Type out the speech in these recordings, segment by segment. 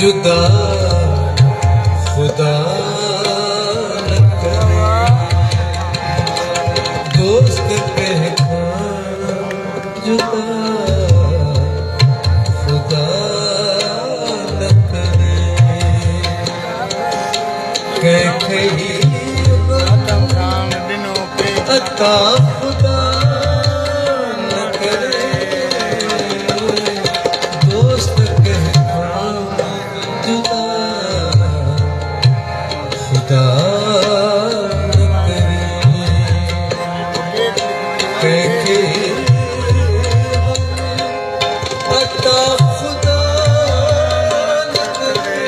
जुदा खुदा न करे, दोस्त कहता जुदा खुदा न करे। कहीं अता खुदा न करे, दोस्त कहता जुदा खुदा न करे। अता खुदा न करे,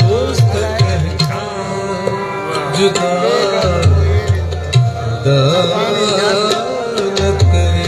दोस्त कहता जुदा खुदा न करे।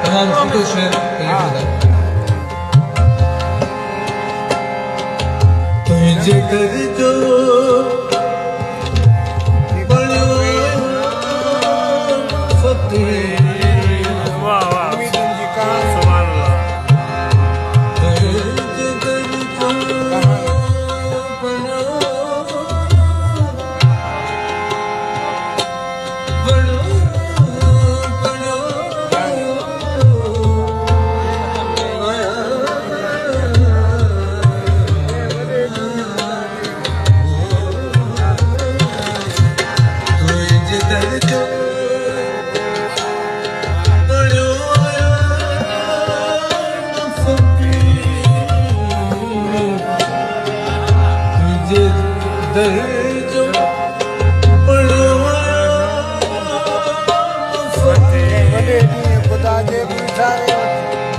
तमाम खुश है तुझे कर जो बड़ो फकीर।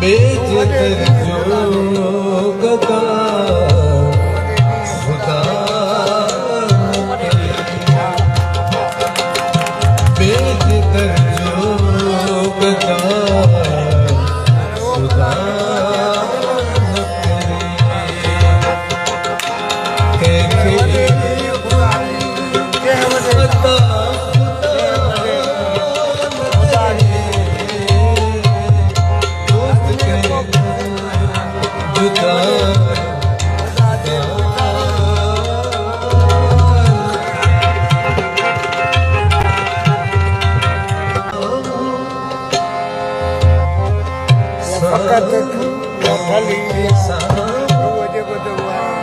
बेज कर जो गदा खुदा न करे, बेज कर जो गदा खुदा न करे। अता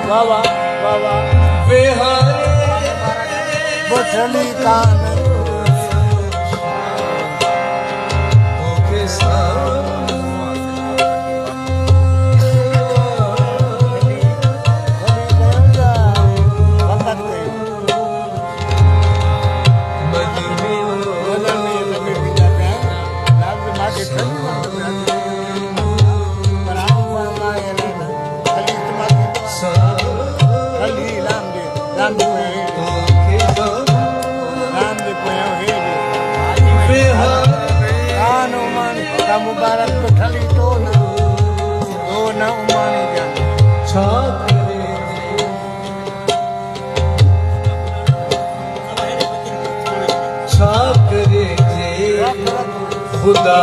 बाबा बाबा बठली कान मुबारक बठली तो न उमानी जान छा करे जे खुदा